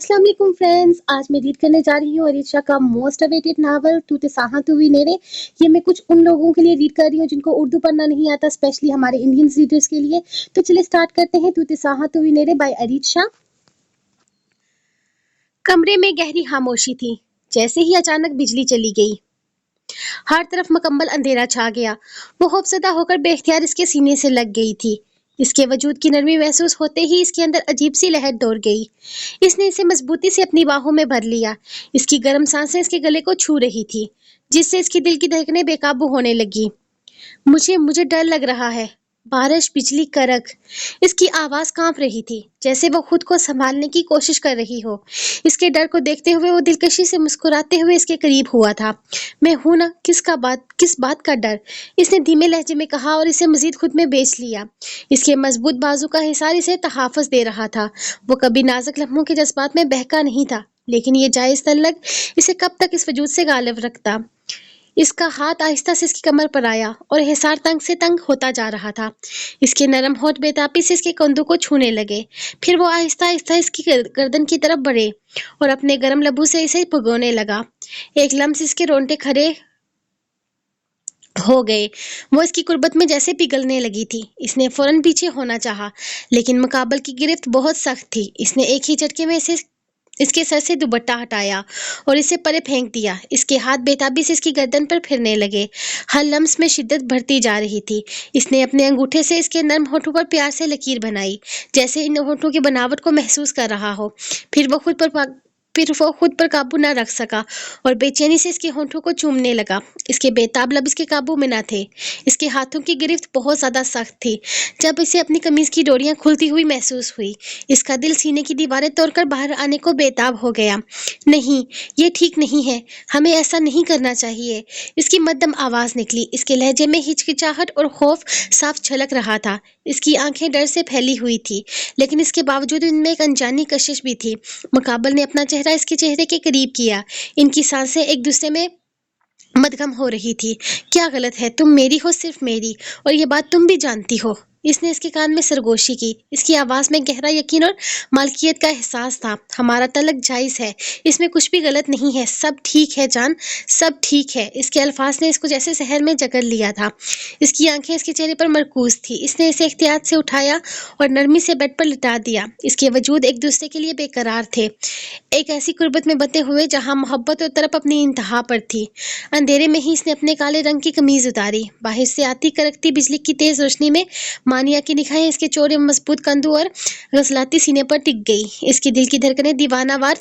अस्सलाम वालेकुम फ्रेंड्स। आज मैं रीड करने जा रही हूँ अरीशा का मोस्ट अवेटेड नावल तूते साहा तू नेरे। ये मैं कुछ उन लोगों के लिए रीड कर रही हूँ जिनको उर्दू पढ़ना नहीं आता, स्पेशली हमारे इंडियन रीडर्स के लिए। तो चलिए स्टार्ट करते हैं। तूते साहा तू नेरे बाय अरीशा। कमरे में गहरी खामोशी थी। जैसे ही अचानक बिजली चली गई, हर तरफ मुकम्मल अंधेरा छा गया। वो खौफजदा होकर बेख्तियार इसके सीने से लग गई थी। इसके वजूद की नरमी महसूस होते ही इसके अंदर अजीब सी लहर दौड़ गई। इसने इसे मजबूती से अपनी बाहों में भर लिया। इसकी गर्म सांसें इसके गले को छू रही थी, जिससे इसकी दिल की धड़कनें बेकाबू होने लगी। मुझे मुझे डर लग रहा है। बारिश, बिजली, करक। इसकी आवाज कांप रही थी, जैसे वो खुद को संभालने की कोशिश कर रही हो। इसके डर को देखते हुए वो दिलकशी से मुस्कुराते हुए इसके करीब हुआ था। मैं हूं ना, किस बात का डर? इसने धीमे लहजे में कहा और इसे मजीद खुद में बेच लिया। इसके मजबूत बाजू का हिसार इसे तहाफुज दे रहा था। वो कभी नाजुक लम्हों के जज्बात में बहका नहीं था, लेकिन ये जायज तलक इसे कब तक इस वजूद से गालिब रखता। इसका हाथ आहिस्ता से इसकी कमर पर आया और हिसार तंग से तंग होता जा रहा था। इसके नरम होंठ बेताबी से इसके कंधों को छूने लगे। फिर वो आहिस्ता आहिस्ता इसकी गर्दन की तरफ बढ़े और अपने गर्म लबों से इसे भगोने लगा। एक लम्स इसके रोंगटे खड़े हो गए। वो इसकी कुर्बत में जैसे पिघलने लगी थी। इसने फौरन पीछे होना चाहा, लेकिन मुकाबल की गिरफ्त बहुत सख्त थी। इसने एक ही झटके में इसे इसके सर से दुपट्टा हटाया और इसे परे फेंक दिया। इसके हाथ बेताबी से इसकी गर्दन पर फिरने लगे। हर लम्स में शिद्दत बढ़ती जा रही थी। इसने अपने अंगूठे से इसके नर्म होठों पर प्यार से लकीर बनाई, जैसे इन होठों की बनावट को महसूस कर रहा हो। फिर वो खुद पर काबू न रख सका और बेचैनी से इसके होठों को चूमने लगा। इसके बेताब लब इसके काबू में न थे। इसके हाथों की गिरफ्त बहुत ज्यादा सख्त थी। जब इसे अपनी कमीज की डोरियां खुलती हुई महसूस हुई, इसका दिल सीने की दीवारें तोड़कर बाहर आने को बेताब हो गया। नहीं, ये ठीक नहीं है। हमें ऐसा नहीं करना चाहिए। इसकी मध्यम आवाज निकली। इसके लहजे में हिचकिचाहट और खौफ साफ झलक रहा था। इसकी आंखें डर से फैली हुई थी, लेकिन इसके बावजूद इनमें एक अनजानी कशिश भी थी। मुकाबल ने अपना चेहरा इसके चेहरे के करीब किया। इनकी सांसें एक दूसरे में मदगम हो रही थी। क्या गलत है? तुम मेरी हो, सिर्फ मेरी, और ये बात तुम भी जानती हो। इसने इसके कान में सरगोशी की। इसकी आवाज में गहरा यकीन और मालकियत का एहसास था। हमारा तलक जायज है, इसमें कुछ भी गलत नहीं है। सब ठीक है जान, सब ठीक है। इसके अल्फाज ने इसको जैसे शहर में जकड़ लिया था। इसकी आंखें इसके चेहरे पर मरकूज थी। इसने इसे एहतियात से उठाया और नरमी से बेड पर लिटा दिया। इसके वजूद एक दूसरे के लिए बेकरार थे, एक ऐसी कुर्बत में बंधे हुए जहां मोहब्बत और तरफ अपनी इंतहा पर थी। अंधेरे में ही इसने अपने काले रंग की कमीज उतारी। बाहर से आती करकती बिजली की तेज रोशनी में मानिया की निगाहें इसके चौड़े मजबूत कंधों और गसलाती सीने पर टिक गई। इसकी दिल की धड़कनें दीवानावार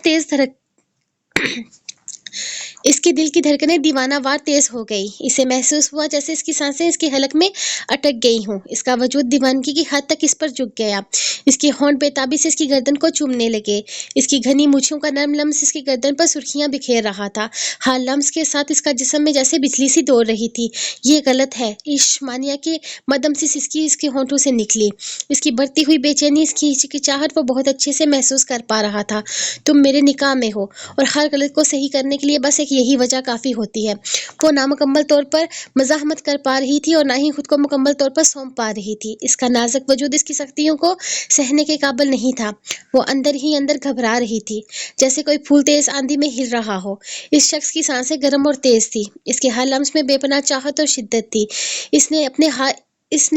तेज हो गई। इसे महसूस हुआ जैसे इसकी सांसें इसकी हलक में अटक गई हों। इसका वजूद दीवानगी की हद तक इस पर झुक गया। इसके होंठ बेताबी से इसकी गर्दन को चूमने लगे। इसकी घनी मूछों का नरम लम्स इसकी गर्दन पर सुर्खियां बिखेर रहा था। हर लम्स के साथ इसका जिस्म में जैसे बिजली सी दौड़ रही थी। ये गलत है। इश्क, मानिया के मदम सी सिसकी इसके होंठों से निकली। इसकी बढ़ती हुई बेचैनी, इसकी हिचकिचाहट वो बहुत अच्छे से महसूस कर पा रहा था। तुम मेरे निकाह में हो, और हर गलत को सही करने के लिए बस एक यही वजह काफी होती है। वो नामुकम्मल तौर पर मज़ाहमत कर पा रही थी और ना ही खुद को मुकम्मल तौर पर सौंप पा रही थी। इसका नाजुक वजूद इसकी सख्तियों को सहने के काबिल नहीं था। वो अंदर ही अंदर घबरा रही थी, जैसे कोई फूल तेज आंधी में हिल रहा हो। इस शख्स की सांसें गर्म और तेज थी। इसके हर लम्स में बेपनाह चाहत और शिद्दत थी। इसने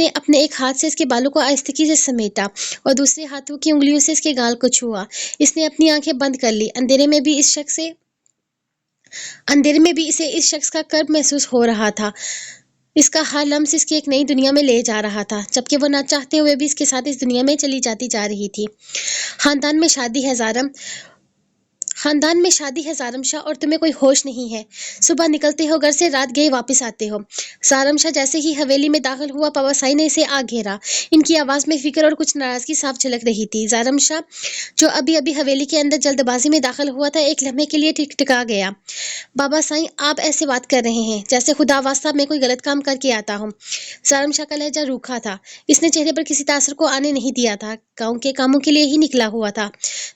अपने एक हाथ से इसके बालों को आहिस्तगी से समेटा और दूसरे हाथों की उंगलियों से इसके गाल को छुआ। इसने अपनी आंखें बंद कर ली। अंधेरे में भी इसे इस शख्स का कर्ब महसूस हो रहा था। इसका हर लम्स इसकी एक नई दुनिया में ले जा रहा था, जबकि वो ना चाहते हुए भी इसके साथ इस दुनिया में चली जाती जा रही थी। खानदान में शादी है ज़ारमशाह, और तुम्हें कोई होश नहीं है। सुबह निकलते हो घर से, रात गए वापस आते हो। ज़ारमशाह जैसे ही हवेली में दाखिल हुआ, पावासाई ने इसे आ घेरा। इनकी आवाज़ में फिक्र और कुछ नाराज़गी साफ झलक रही थी। ज़ारमशाह, जो अभी अभी हवेली के अंदर जल्दबाजी में दाखिल हुआ था, एक लम्हे के लिए टिकटिका गया। बाबा साईं, आप ऐसे बात कर रहे हैं जैसे खुदा वास्ता मैं कोई गलत काम करके आता हूँ। ज़ारमशाह का लहजा रूखा था। इसने चेहरे पर किसी तासर को आने नहीं दिया था। गाँव के कामों के लिए ही निकला हुआ था।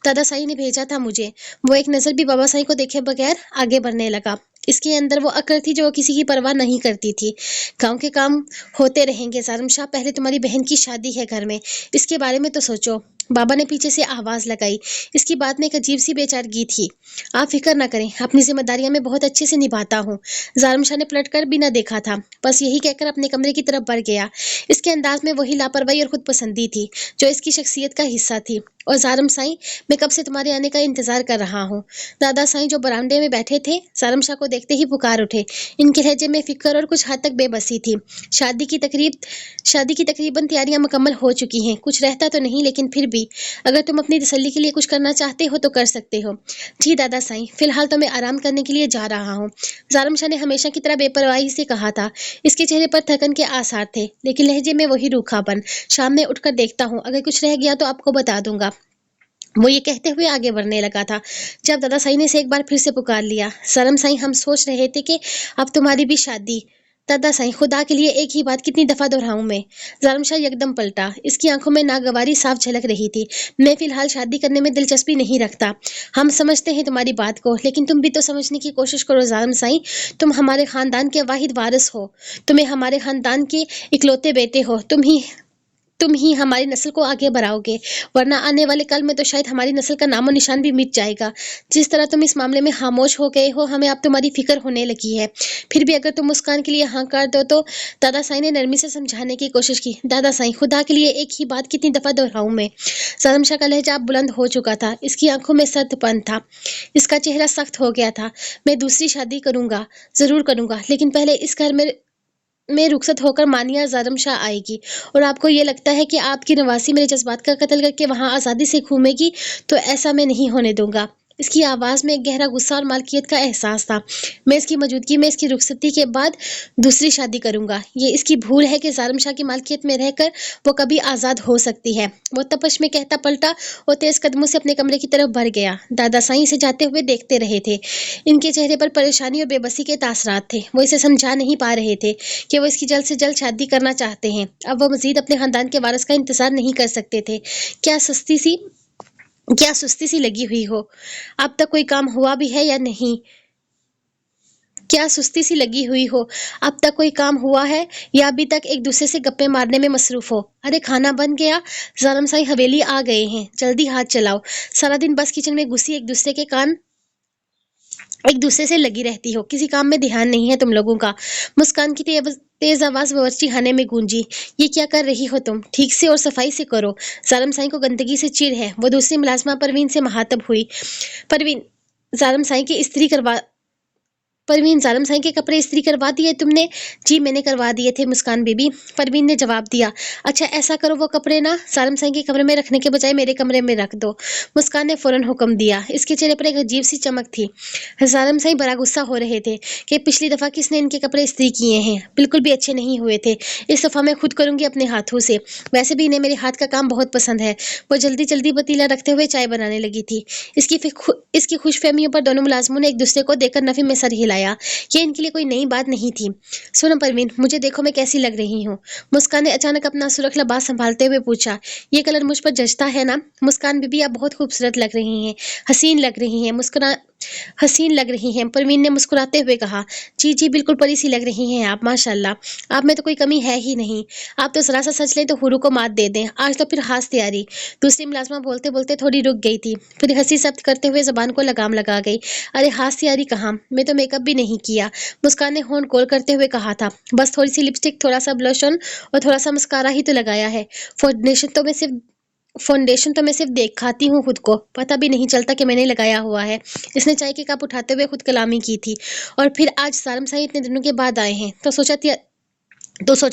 दादा साईं ने भेजा था मुझे। वो एक नज़र भी बाबा साईं को देखे बगैर आगे बढ़ने लगा। इसके अंदर वो अकड़ थी जो किसी की परवाह नहीं करती थी। गांव के काम होते रहेंगे ज़ारमशाह, पहले तुम्हारी बहन की शादी है घर में, इसके बारे में तो सोचो। बाबा ने पीछे से आवाज लगाई। इसकी बात में एक अजीब सी बेचारगी थी। आप फिक्र ना करें, अपनी जिम्मेदारियां मैं बहुत अच्छे से निभाता हूँ। जालिम शाह ने पलटकर भी न देखा था, बस यही कहकर अपने कमरे की तरफ बढ़ गया। इसके अंदाज में वही लापरवाही और खुद पसंदी थी जो इसकी शख्सियत का हिस्सा थी। और जालिम साईं, मैं कब से तुम्हारे आने का इंतजार कर रहा हूँ। दादा साईं जो बरामदे में बैठे थे, जालिम शाह को देखते ही पुकार उठे। इनके लहजे में फिक्र और कुछ हद तक बेबसी थी। शादी की तकरीबन तैयारियां मुकम्मल हो चुकी हैं। कुछ रहता तो नहीं, लेकिन फिर भी अगर तुम अपनी तसल्ली के लिए कुछ करना चाहते हो तो कर सकते हो। जी दादा साईं, फिलहाल तो मैं आराम करने के लिए जा रहा हूँ। जालिम शाह ने हमेशा की तरह बेपरवाही से कहा था। इसके चेहरे पर थकन के आसार थे, लेकिन लहजे में वही रूखापन। शाम में उठकर देखता हूँ, अगर कुछ रह गया तो आपको बता दूंगा। वो ये कहते हुए आगे बढ़ने लगा था जब दादा साईं ने इसे एक बार फिर से पुकार लिया। जालिम साईं, हम सोच रहे थे कि अब तुम्हारी भी शादी। दादा साईं, खुदा के लिए एक ही बात कितनी दफा दोहराऊं मैं। जालिम शाह यकदम पलटा। इसकी आंखों में नागवारी साफ झलक रही थी। मैं फिलहाल शादी करने में दिलचस्पी नहीं रखता। हम समझते हैं तुम्हारी बात को, लेकिन तुम भी तो समझने की कोशिश करो जालिम साईं। तुम हमारे खानदान के वाहिद वारिस हो। तुम्हें हमारे खानदान के इकलौते बेटे हो। तुम ही हमारी नस्ल को आगे बढ़ाओगे, वरना आने वाले कल में तो शायद हमारी नस्ल का नामो निशान भी मिट जाएगा। जिस तरह तुम इस मामले में खामोश हो गए हो, हमें अब तुम्हारी फिक्र होने लगी है। फिर भी अगर तुम मुस्कान के लिए हाँ कर दो तो। दादा साईं ने नरमी से समझाने की कोशिश की। दादा साईं, खुदा के लिए एक ही बात कितनी दफा दोहराऊं मैं। जालिम शाह का लहजा अब बुलंद हो चुका था। इसकी आंखों में सर्दपन था। इसका चेहरा सख्त हो गया था। मैं दूसरी शादी करूंगा, जरूर करूंगा, लेकिन पहले इस घर में रुखसत होकर मानिया जालिम शाह आएगी। और आपको ये लगता है कि आपकी नवासी मेरे जज्बात का कत्ल करके वहां आज़ादी से घूमेगी, तो ऐसा मैं नहीं होने दूंगा। इसकी आवाज में एक गहरा गुस्सा और मालकियत का एहसास था। मैं इसकी मौजूदगी में इसकी रुखसती के बाद दूसरी शादी करूंगा। ये इसकी भूल है कि जालिम शाह की मालकियत में रहकर वो कभी आजाद हो सकती है। वो तपश में कहता पलटा और तेज कदमों से अपने कमरे की तरफ बढ़ गया। दादा साईं इसे जाते हुए देखते रहे थे। इनके चेहरे पर परेशानी और बेबसी के तासरात थे। वो इसे समझा नहीं पा रहे थे कि वो इसकी जल्द से जल्द शादी करना चाहते हैं। अब वो मजीद अपने खानदान के वारिस का इंतजार नहीं कर सकते थे। क्या सुस्ती सी लगी हुई हो। अब तक कोई काम हुआ भी है या नहीं। क्या सुस्ती सी लगी हुई हो। अब तक कोई काम हुआ है या अभी तक एक दूसरे से गप्पे मारने में मसरूफ हो। अरे खाना बन गया। जालिम साईं हवेली आ गए हैं, जल्दी हाथ चलाओ। सारा दिन बस किचन में घुसी एक दूसरे से लगी रहती हो। किसी काम में ध्यान नहीं है तुम लोगों का। मुस्कान की तेज आवाज बावर्ची खाने में गूंजी। ये क्या कर रही हो तुम? ठीक से और सफाई से करो। जालिम साईं को गंदगी से चिढ़ है। वो दूसरी मुलाजमा परवीन से मुखातब हुई। परवीन, जालिम साईं की इस्त्री करवा परवीन, जालिम साईं के कपड़े इस्त्री करवा दिए तुमने? जी मैंने करवा दिए थे मुस्कान बीबी, परवीन ने जवाब दिया। अच्छा ऐसा करो, वो कपड़े ना जालिम साईं के कमरे में रखने के बजाय मेरे कमरे में रख दो। मुस्कान ने फौरन हुक्म दिया। इसके चेहरे पर एक अजीब सी चमक थी। जालिम साईं बड़ा गुस्सा हो रहे थे कि पिछली दफा किसने इनके कपड़े इस्त्री किए हैं, बिल्कुल भी अच्छे नहीं हुए थे। इस दफा मैं खुद करूंगी अपने हाथों से। वैसे भी इन्हें मेरे हाथ का काम बहुत पसंद है। वो जल्दी जल्दी पतीला रखते हुए चाय बनाने लगी थी। इसकी खुशफहमियों पर दोनों मुलाजमों ने एक दूसरे को देखकर नफी में सर हिलाया। ये इनके लिए कोई नई बात नहीं थी। सुनो परवीन, मुझे देखो मैं कैसी लग रही हूँ। मुस्कान ने अचानक अपना सुर्ख लिबास संभालते हुए पूछा। ये कलर मुझ पर जचता है ना? मुस्कान बीबी, आप बहुत खूबसूरत लग रही हैं, हसीन लग रही हैं, परवीन ने मुस्कुराते हुए कहा। जी जी बिल्कुल परी सी लग रही हैं आप, माशाल्लाह। आप में तो कोई कमी है ही नहीं। आप तो जरा सा सच लें तो हुरू को मात दे दें। आज तो फिर खास तैयारी। दूसरी मुलाजमा बोलते बोलते थोड़ी रुक गई थी, फिर हंसी जब्त करते हुए जबान को लगाम लगा गई। अरे खास तैयारी कहाँ, मैं तो मेकअप भी नहीं किया। मुस्कान ने होंठ गोल करते हुए कहा था। बस थोड़ी सी लिपस्टिक, थोड़ा सा ब्लश ऑन और थोड़ा सा मस्कारा ही तो लगाया है। फाउंडेशन तो मैं सिर्फ देख खाती हूँ खुद को, पता भी नहीं चलता कि मैंने लगाया हुआ है। इसने चाय की कप उठाते हुए खुद कलामी की थी। और फिर आज जालिम साईं इतने दिनों के बाद आए हैं, तो सोचा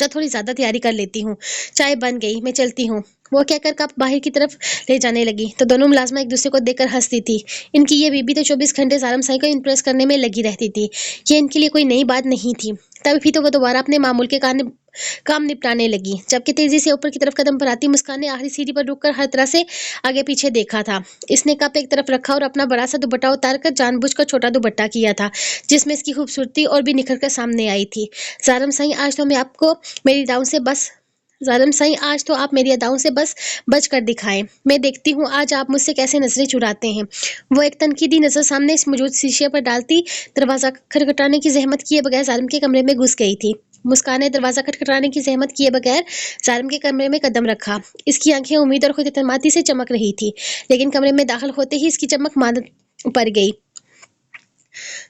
थोड़ी ज्यादा तैयारी कर लेती हूँ। चाय बन गई, मैं चलती हूँ। वो कहकर कप बाहर की तरफ ले जाने लगी तो दोनों मुलाजमा एक दूसरे को देखकर हंसती थी। इनकी ये बीबी तो 24 घंटे जालिम साईं को इम्प्रेस करने में लगी रहती थी। ये इनके लिए कोई नई बात नहीं थी। तभी तो वो दोबारा अपने मामूल के काम निपटाने लगी। जबकि तेजी से ऊपर की तरफ कदम बढ़ाती मुस्कान ने आखिरी सीढ़ी पर रुककर हर तरह से आगे पीछे देखा था। इसने कप एक तरफ रखा और अपना बड़ा सा दुपट्टा उतारकर जानबूझकर छोटा दुपट्टा किया था, जिसमें इसकी खूबसूरती और भी निखर कर सामने आई थी। जालिम साईं, आज तो आप मेरी अदाओं से बस बच कर दिखाएं। मैं देखती हूँ आज आप मुझसे कैसे नजरें चुराते हैं। वो एक तनकीदी नजर सामने इस मौजूद शीशे पर डालती दरवाजा खटखटाने की जहमत किए बगैर जालिम के कमरे में घुस गई थी। مسکان نے دروازہ کھٹکھٹانے کی زحمت کیے بغیر ظالم کے کمرے میں قدم رکھا۔ اس کی آنکھیں امید اور خود اعتمادی سے چمک رہی تھی، لیکن کمرے میں داخل ہوتے ہی اس کی چمک ماند پڑ گئی۔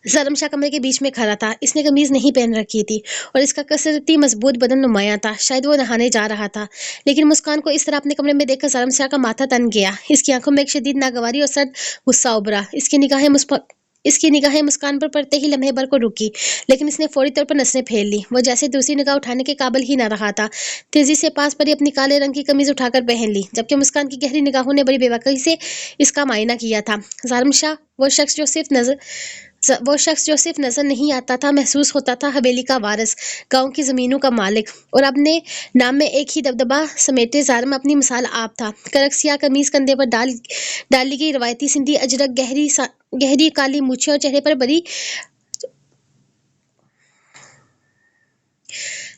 ظالم شاہ کمرے کے بیچ میں کھڑا تھا۔ اس نے قمیض نہیں پہن رکھی تھی اور اس کا کثرتی مضبوط بدن نمایاں تھا۔ شاید وہ نہانے جا رہا تھا، لیکن مسکان کو اس طرح اپنے کمرے میں دیکھ کر ظالم شاہ کا ماتھا تن گیا۔ اس کی آنکھوں میں ایک شدید ناگواری اور سرد غصہ ابھرا۔ اس کی نگاہیں مسکان پر پڑتے ہی لمحے بھر کو رکی، لیکن اس نے فوری طور پر نسیں پھیر لی۔ وہ جیسے دوسری نگاہ اٹھانے کے قابل ہی نہ رہا تھا۔ تیزی سے پاس پڑی اپنی کالے رنگ کی قمیض اٹھا کر پہن لی، جبکہ مسکان کی گہری نگاہوں نے بڑی بے باکی سے اس کا معائنہ کیا تھا۔ ظالم شاہ، وہ شخص جو صرف نظر نہیں آتا تھا، محسوس ہوتا تھا، حویلی کا وارث، گاؤں کی زمینوں کا مالک اور اپنے نام میں ایک ہی دبدبہ سمیٹے ظالم اپنی مثال آپ تھا۔ کرک سیاہ قمیض، کندھے پر ڈالی گئی روایتی سندھی اجرک، گہری کالی مونچھیں اور چہرے پر بڑی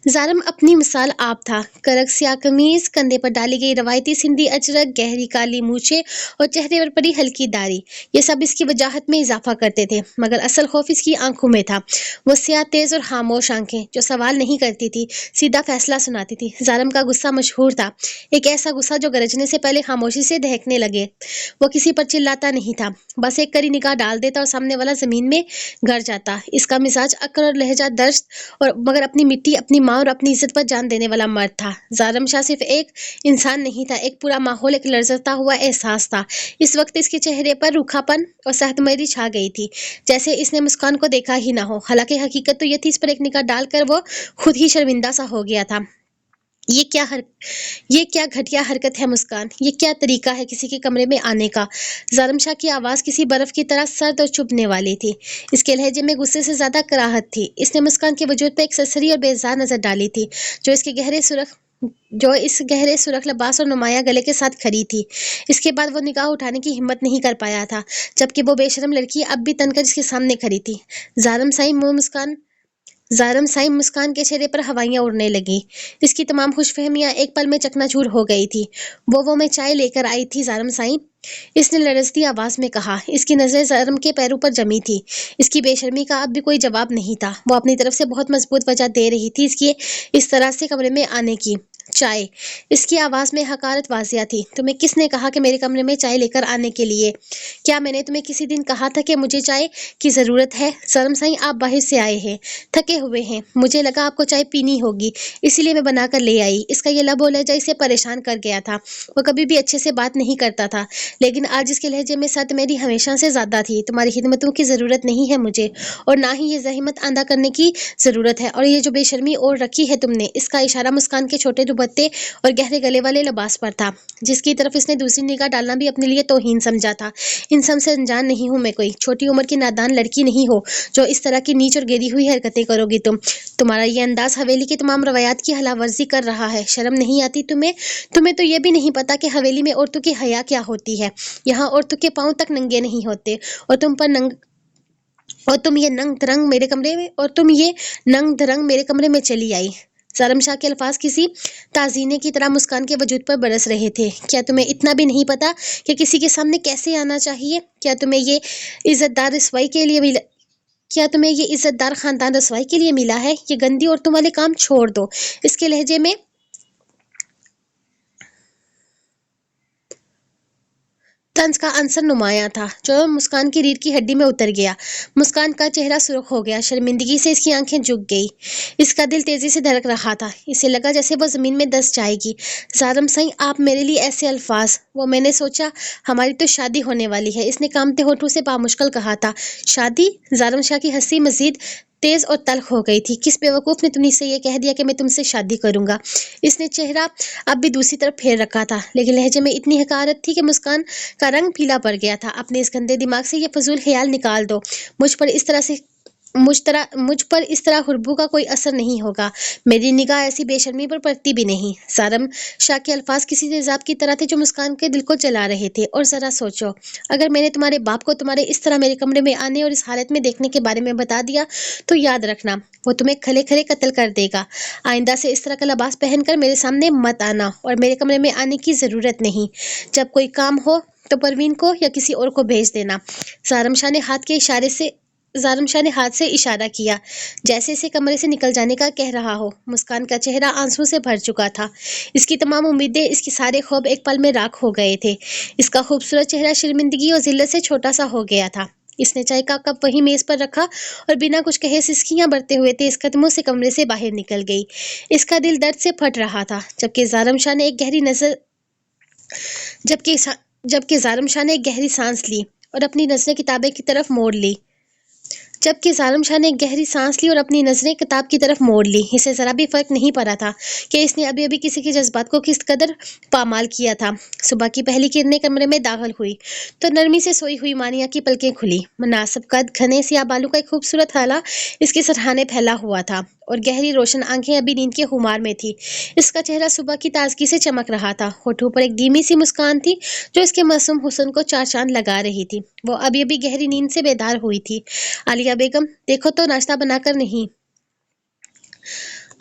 ظالم اپنی مثال آپ تھا۔ کرک سیاہ قمیض، کندھے پر ڈالی گئی روایتی سندھی اجرک، گہری کالی مونچھیں اور چہرے پر پڑی ہلکی داڑھی، یہ سب اس کی وجاہت میں اضافہ کرتے تھے، مگر اصل خوف اس کی آنکھوں میں تھا۔ وہ سیاہ، تیز اور خاموش آنکھیں، جو سوال نہیں کرتی تھی، سیدھا فیصلہ سناتی تھی۔ ظالم کا غصہ مشہور تھا، ایک ایسا غصہ جو گرجنے سے پہلے خاموشی سے دہکنے لگے۔ وہ کسی پر چلاتا نہیں تھا، بس ایک کڑی نگاہ ڈال دیتا اور سامنے والا زمین میں گر جاتا۔ اس کا مزاج عقل اور لہجہ درست، مگر اپنی مٹی، اپنی ماں اور اپنی عزت پر جان دینے والا مرد تھا۔ ظالم شاہ صرف ایک انسان نہیں تھا، ایک پورا ماحول، ایک لرزتا ہوا احساس تھا۔ اس وقت اس کے چہرے پر روکھا پن اور سخت مری چھا گئی تھی، جیسے اس نے مسکان کو دیکھا ہی نہ ہو۔ حالانکہ حقیقت تو یہ تھی، اس پر ایک نگاہ ڈال کر وہ خود ہی شرمندہ سا ہو گیا تھا۔ یہ کیا گھٹیا حرکت ہے مسکان، یہ کیا طریقہ ہے کسی کے کمرے میں آنے کا؟ ظالم شاہ کی آواز کسی برف کی طرح سرد اور چبھنے والی تھی۔ اس کے لہجے میں غصے سے زیادہ کراہت تھی۔ اس نے مسکان کے وجود پہ ایک سرسری اور بیزار نظر ڈالی تھی، جو اس گہرے سرخ لباس اور نمایاں گلے کے ساتھ کھڑی تھی۔ اس کے بعد وہ نگاہ اٹھانے کی ہمت نہیں کر پایا تھا، جبکہ وہ بے شرم لڑکی اب بھی تن کر اس کے سامنے کھڑی تھی۔ ظالم سائیں مسکان کے چہرے پر ہوائیاں اڑنے لگیں۔ اس کی تمام خوش فہمیاں ایک پل میں چکنا چور ہو گئی تھی۔ وہ میں چائے لے کر آئی تھی ظالم سائیں، اس نے لرزتی آواز میں کہا۔ اس کی نظریں ظالم کے پیروں پر جمی تھی۔ اس کی بے شرمی کا اب بھی کوئی جواب نہیں تھا۔ وہ اپنی طرف سے بہت مضبوط وجہ دے رہی تھی اس طرح سے کمرے میں آنے کی۔ چائے؟ اس کی آواز میں حقارت واضح تھی۔ تمہیں کس نے کہا کہ میرے کمرے میں چائے لے کر آنے کے لیے؟ کیا میں نے تمہیں کسی دن کہا تھا کہ مجھے چائے کی ضرورت ہے؟ ظالم سائیں، آپ باہر سے آئے ہیں، تھکے ہوئے ہیں، مجھے لگا آپ کو چائے پینی ہوگی، اسی لیے میں بنا کر لے آئی۔ اس کا یہ لب و لہجہ اسے پریشان کر گیا تھا۔ وہ کبھی بھی اچھے سے بات نہیں کرتا تھا، لیکن آج اس کے لہجے میں سرد میری ہمیشہ سے زیادہ تھی۔ تمہاری خدمتوں کی ضرورت نہیں ہے مجھے، اور نہ ہی یہ زحمت ادا کرنے کی ضرورت ہے، اور یہ جو بے شرمی اوڑھ رکھی ہے تم نے، اس کا اشارہ مسکان کے چھوٹے دوپٹے اور گہرے گلے والے لباس پر تھا، جس کی طرف اس نے دوسری نگاہ ڈالنا بھی اپنے لیے توہین سمجھا تھا۔ ان سب سے انجان نہیں ہوں میں، کوئی چھوٹی عمر کی نادان لڑکی نہیں ہو جو اس طرح کی نیچ اور گری ہوئی حرکتیں کرو گی۔ تمہارا یہ انداز حویلی کی تمام روایات کی خلاف ورزی کر رہا ہے۔ شرم نہیں آتی تمہیں تو یہ بھی نہیں پتا کہ حویلی میں عورتوں کی حیا کیا ہوتی ہے۔ یہاں عورتوں کے پاؤں تک ننگے نہیں ہوتے، اور تم یہ ننگ دھرنگ میرے کمرے میں چلی آئی۔ ظالم شاہ کے الفاظ کسی تعزینے کی طرح مسکان کے وجود پر برس رہے تھے۔ کیا تمہیں اتنا بھی نہیں پتا کہ کسی کے سامنے کیسے آنا چاہیے؟ کیا تمہیں یہ عزت دار خاندان رسوائی کے لیے ملا ہے؟ یہ گندی عورتوں والے کام چھوڑ دو۔ اس کے لہجے میں طنز کا عنصر نمایاں تھا، جو مسکان کی ریڑھ کی ہڈی میں اتر گیا۔ مسکان کا چہرہ سرخ ہو گیا، شرمندگی سے اس کی آنکھیں جھک گئی۔ اس کا دل تیزی سے دھڑک رہا تھا، اسے لگا جیسے وہ زمین میں دس جائے گی۔ ظالم سائیں، آپ میرے لیے ایسے الفاظ، میں نے سوچا ہماری تو شادی ہونے والی ہے، اس نے کانپتے ہونٹوں سے بامشکل کہا تھا۔ شادی؟ ظالم شاہ کی ہنسی مزید تیز اور تلخ ہو گئی تھی۔ کس بیوقوف نے تمہیں سے یہ کہہ دیا کہ میں تم سے شادی کروں گا؟ اس نے چہرہ اب بھی دوسری طرف پھیر رکھا تھا، لیکن لہجے میں اتنی حقارت تھی کہ مسکان کا رنگ پیلا پڑ گیا تھا۔ اپنے اس گندے دماغ سے یہ فضول خیال نکال دو، مجھ پر اس طرح حربو کا کوئی اثر نہیں ہوگا، میری نگاہ ایسی بے شرمی پر پڑتی بھی نہیں۔ ظالم شاہ کے الفاظ کسی تیزاب کی طرح تھے جو مسکان کے دل کو جلا رہے تھے۔ اور ذرا سوچو، اگر میں نے تمہارے باپ کو تمہارے اس طرح میرے کمرے میں آنے اور اس حالت میں دیکھنے کے بارے میں بتا دیا تو یاد رکھنا، وہ تمہیں کھلے کھلے قتل کر دے گا۔ آئندہ سے اس طرح کا لباس پہن کر میرے سامنے مت آنا، اور میرے کمرے میں آنے کی ضرورت نہیں۔ جب کوئی کام ہو تو پروین کو یا کسی اور کو بھیج دینا۔ ظالم شاہ نے ہاتھ کے اشارے سے ज़ालिम शाह ने हाथ से इशारा किया, जैसे इसे कमरे से निकल जाने का कह रहा हो। मुस्कान का चेहरा आंसू से भर चुका था। इसकी तमाम उम्मीदें, इसके सारे ख्वाब एक पल में राख हो गए थे। इसका खूबसूरत चेहरा शर्मिंदगी और ज़िल्लत से छोटा सा हो गया था। इसने चाय का कप वहीं मेज पर रखा और बिना कुछ कहे सिसकियां भरते हुए तेज कदमों से कमरे से बाहर निकल गई। इसका दिल दर्द से फट रहा था, जबकि ज़ालिम शाह ने एक गहरी नजर जबकि जबकि ज़ालिम शाह ने एक गहरी सांस ली और अपनी नजरें किताबें की तरफ मोड़ ली। जबकि ज़ालिम शाह ने एक गहरी सांस ली और अपनी नजरें किताब की तरफ मोड़ ली। इसे जरा भी फर्क नहीं पड़ा था कि इसने अभी अभी किसी के जज्बात को किस कदर पामाल किया था। सुबह की पहली किरणें कमरे में दाखिल हुई तो नरमी से सोई हुई मानिया की पलकें खुली। मुनासिब कद, घने सियाह बालों का एक खूबसूरत हाला इसके सरहाने फैला हुआ था और गहरी रोशन आंखें अभी नींद के खुमार में थी। इसका चेहरा सुबह की ताजगी से चमक रहा था। होठों पर एक धीमी सी मुस्कान थी जो इसके मासूम हुस्न को चार चांद लगा रही थी। वो अभी अभी गहरी नींद से बेदार हुई थी। आलिया बेगम, देखो तो नाश्ता बनाकर नहीं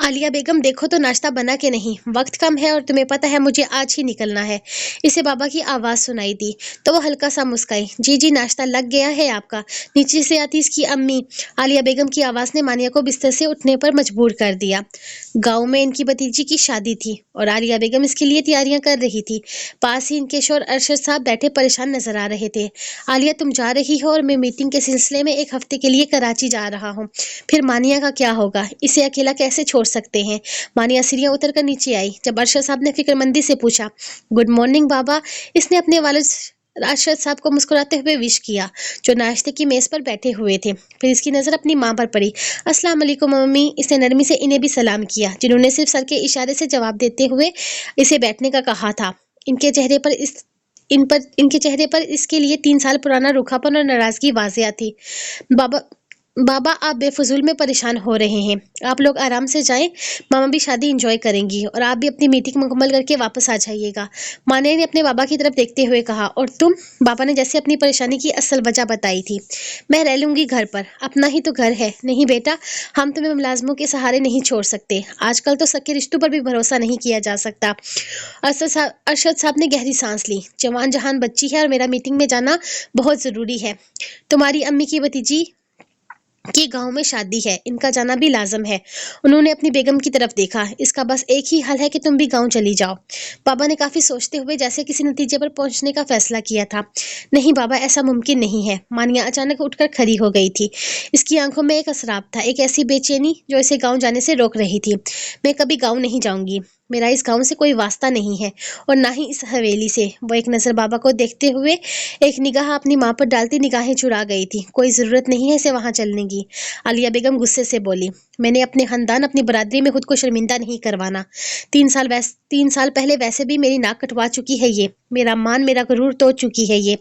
आलिया बेगम, देखो तो नाश्ता बना के नहीं, वक्त कम है और तुम्हें पता है मुझे आज ही निकलना है। इसे बाबा की आवाज़ सुनाई दी तो वो हल्का सा मुस्काई। जी जी, नाश्ता लग गया है आपका। नीचे से आती इसकी अम्मी आलिया बेगम की आवाज़ ने मानिया को बिस्तर से उठने पर मजबूर कर दिया। गाँव में इनकी भतीजी की शादी थी और आलिया बेगम इसके लिए तैयारियां कर रही थी। पास ही इनके शौहर अरशद साहब बैठे परेशान नजर आ रहे थे। आलिया, तुम जा रही हो और मैं मीटिंग के सिलसिले में एक हफ्ते के लिए कराची जा रहा हूँ। फिर मानिया का क्या होगा? इसे अकेला कैसे छोड़ सकते हैं? मानिया सीढ़ियां उतर कर नीचे आई। जब अरशद साहब ने फिक्रमंदी से पूछा, गुड मॉर्निंग बाबा, इसने अपने वालिद अरशद साहब को मुस्कुराते हुए विश किया, जो नाश्ते की मेज पर बैठे हुए थे। फिर इसकी नजर अपनी माँ पर पड़ी। अस्सलाम वालेकुम मम्मी। इसने नरमी से इन्हें भी सलाम किया, जिन्होंने सिर्फ सर के इशारे से जवाब देते हुए इसे बैठने का कहा था। इनके चेहरे पर इसके लिए 3 साल पुराना रूखापन और नाराजगी वाजिया थी। बाबा बाबा, आप बेफजूल में परेशान हो रहे हैं। आप लोग आराम से जाएं, मामा भी शादी एंजॉय करेंगी और आप भी अपनी मीटिंग मुकम्मल करके वापस आ जाइएगा। मानिया ने अपने बाबा की तरफ देखते हुए कहा। और तुम? बाबा ने जैसे अपनी परेशानी की असल वजह बताई थी। मैं रह लूंगी घर पर, अपना ही तो घर है। नहीं बेटा, हम तुम्हें मुलाजमों के सहारे नहीं छोड़ सकते। आजकल तो सगे रिश्तों पर भी भरोसा नहीं किया जा सकता। अरशद साहब ने गहरी सांस ली। जवान जहान बच्ची है और मेरा मीटिंग में जाना बहुत ज़रूरी है। तुम्हारी अम्मी की भतीजी कि गांव में शादी है, इनका जाना भी लाजम है। उन्होंने अपनी बेगम की तरफ देखा। इसका बस एक ही हल है कि तुम भी गांव चली जाओ। बाबा ने काफी सोचते हुए जैसे किसी नतीजे पर पहुंचने का फैसला किया था। नहीं बाबा, ऐसा मुमकिन नहीं है। मानिया अचानक उठकर खड़ी हो गई थी। इसकी आंखों में एक असराब था, एक ऐसी बेचैनी जो इसे गाँव जाने से रोक रही थी। मैं कभी गाँव नहीं जाऊंगी। मेरा इस गाँव से कोई वास्ता नहीं है और ना ही इस हवेली से। वो एक नजर बाबा को देखते हुए एक निगाह अपनी माँ पर डालती निगाहें चुरा गई थी। कोई जरूरत नहीं है इसे वहां चलने की। आलिया बेगम गुस्से से बोली। मैंने अपने खानदान, अपनी बरादरी में खुद को शर्मिंदा नहीं करवाना। 3 साल पहले वैसे भी मेरी नाक कटवा चुकी है ये। मेरा मान, मेरा गुरूर तोड़ चुकी है ये।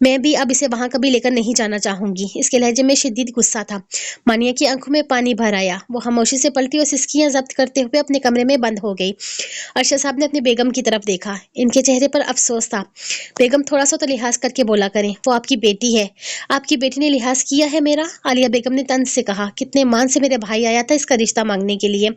मैं भी अब इसे वहां कभी लेकर नहीं जाना चाहूंगी। इसके लहजे में शिद्दत गुस्सा था। मानिया की आंखों में पानी भर आया। वो खामोशी से पलटी और सिसकियां जब्त करते हुए अपने कमरे में बंद हो गई। अरशद साहब ने अपनी बेगम की तरफ देखा। इनके चेहरे पर अफसोस था। बेगम, थोड़ा सा तो लिहाज करके बोला करें, वो आपकी बेटी है। आपकी बेटी ने लिहाज किया है मेरा? आलिया बेगम ने तंज से कहा। कितने मान से मेरे भाई आया था इसका रिश्ता मांगने के लिए।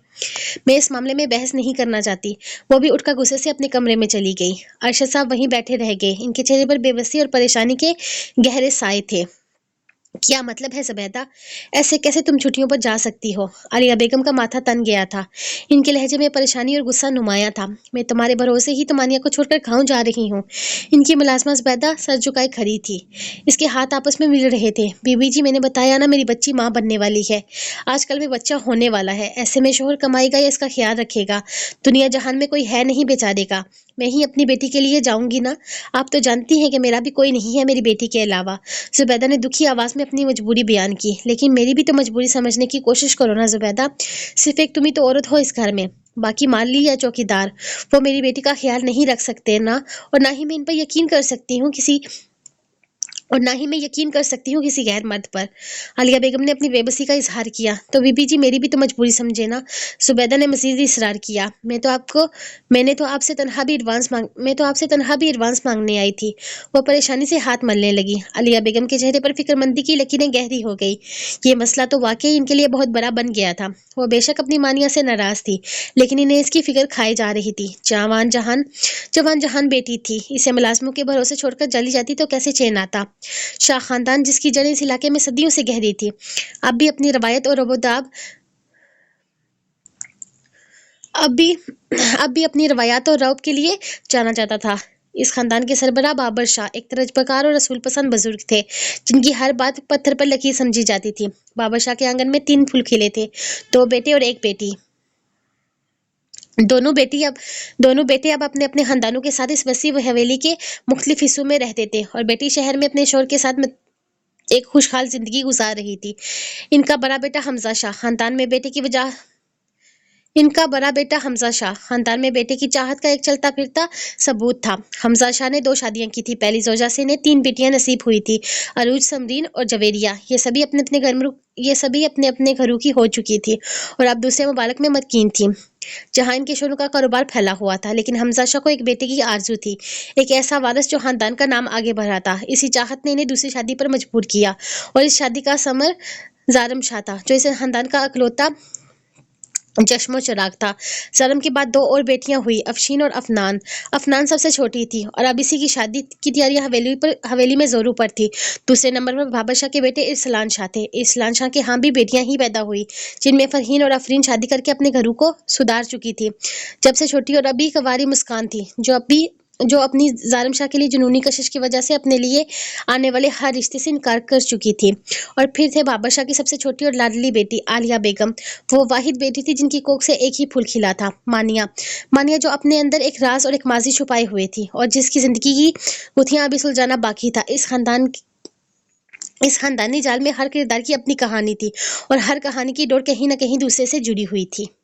मैं इस मामले में बहस नहीं करना चाहती। वो भी उठकर गुस्से से अपने कमरे में चली गई। अरशद साहब वहीं बैठे रह गए। इनके चेहरे पर बेबसी और परेशानी के गहरे साए थे। क्या मतलब है ज़ुबैदा? ऐसे कैसे तुम छुट्टियों पर जा सकती हो? आलिया बेगम का माथा तन गया था। इनके लहजे में परेशानी और गुस्सा नुमाया था। मैं तुम्हारे भरोसे ही मानिया को छोड़कर गाँव जा रही हूँ। इनकी मुलाजमा ज़ुबैदा सर झुकाए खड़ी थी। इसके हाथ आपस में मिल रहे थे। बीबी जी, मैंने बताया ना, मेरी बच्ची माँ बनने वाली है। आजकल में बच्चा होने वाला है। ऐसे में शोहर कमाएगा या इसका ख्याल रखेगा? दुनिया जहान में कोई है नहीं बेचारे का। मैं ही अपनी बेटी के लिए जाऊंगी ना। आप तो जानती हैं कि मेरा भी कोई नहीं है मेरी बेटी के अलावा। ज़ुबैदा ने दुखी आवाज़ में अपनी मजबूरी बयान की। लेकिन मेरी भी तो मजबूरी समझने की कोशिश करो ना ज़ुबैदा। सिर्फ एक तुम ही तो औरत हो इस घर में। बाकी माली या चौकीदार वो मेरी बेटी का ख्याल नहीं रख सकते ना। और ना ही मैं इन पर यकीन कर सकती हूँ किसी गैर मर्द पर। आलिया बेगम ने अपनी बेबसी का इजहार किया। तो बीबी जी, मेरी भी तो मजबूरी समझे ना। ज़ुबैदा ने मज़ीद इसरार किया। मैं तो आपसे तनहा भी एडवांस मांगने आई थी। वो परेशानी से हाथ मलने लगी। आलिया बेगम के चेहरे पर फिक्रमंदी की लकीरें गहरी हो गई। ये मसला तो वाकई इनके लिए बहुत बड़ा बन गया था। वो बेशक अपनी मानिया से नाराज थी, लेकिन इन्हें इसकी फिक्र खाई जा रही थी। जवान जहान बेटी थी। इसे मुलाजमों के भरोसे छोड़कर चली जाती तो कैसे चैन आता। شاہ خاندان جس کی جڑیں اس علاقے میں صدیوں سے گہری تھی، اب بھی اپنی روایت اور رعب کے لیے جانا جاتا تھا۔ اس خاندان کے سربراہ بابر شاہ ایک تجربہ اور رسول پسند بزرگ تھے جن کی ہر بات پتھر پر لکیر سمجھی جاتی تھی۔ بابر شاہ کے آنگن میں 3 پھول کھلے تھے، 2 بیٹے اور 1 بیٹی۔ دونوں بیٹے اب اپنے اپنے خاندانوں کے ساتھ اس وسیع حویلی کے مختلف حصوں میں رہتے تھے اور بیٹی شہر میں اپنے شوہر کے ساتھ ایک خوشحال زندگی گزار رہی تھی۔ ان کا بڑا بیٹا حمزہ شاہ خاندان میں بیٹے کی چاہت کا ایک چلتا پھرتا ثبوت تھا۔ حمزہ شاہ نے 2 شادیاں کی تھی۔ پہلی زوجہ سے انہیں 3 بیٹیاں نصیب ہوئی تھی، عروج، سمرین اور جویریہ۔ یہ سبھی اپنے اپنے گھروں کی ہو چکی تھی اور اب دوسرے ممالک میں مقیم تھیں جہاں ان کے شوہروں کا کاروبار پھیلا ہوا تھا۔ لیکن حمزہ شاہ کو ایک بیٹے کی آرزو تھی، ایک ایسا وارث جو خاندان کا نام آگے بڑھاتا۔ اسی چاہت نے انہیں دوسری شادی پر مجبور کیا اور اس شادی کا ثمر زارم شاہ تھا جو اس خاندان کا اکلوتا چشم و چراغ تھا۔ زارم کے بعد 2 اور بیٹیاں ہوئی، افشین اور افنان۔ افنان سب سے چھوٹی تھی اور اب اسی کی شادی کی تیاریاں حویلی میں زوروں پر تھی۔ دوسرے نمبر پر بابر شاہ کے بیٹے ارسلان شاہ تھے۔ ارسلان شاہ کے ہاں بھی بیٹیاں ہی پیدا ہوئی جن میں فرحین اور افرین شادی کر کے اپنے گھروں کو سدھار چکی تھی، جب سے چھوٹی اور ابھی کنواری مسکان تھی جو اپنی زارم شاہ کے لیے جنونی کشش کی وجہ سے اپنے لیے آنے والے ہر رشتے سے انکار کر چکی تھی۔ اور پھر تھے بابر شاہ کی سب سے چھوٹی اور لاڈلی بیٹی عالیہ بیگم، وہ واحد بیٹی تھی جن کی کوکھ سے ایک ہی پھول کھلا تھا، مانیہ جو اپنے اندر ایک راز اور ایک ماضی چھپائے ہوئے تھی اور جس کی زندگی کی گتھیاں ابھی سلجھانا باقی تھا۔ اس خاندانی جال میں ہر کردار کی اپنی کہانی تھی اور ہر کہانی کی ڈور کہیں نہ کہیں دوسرے سے جڑی ہوئی تھی۔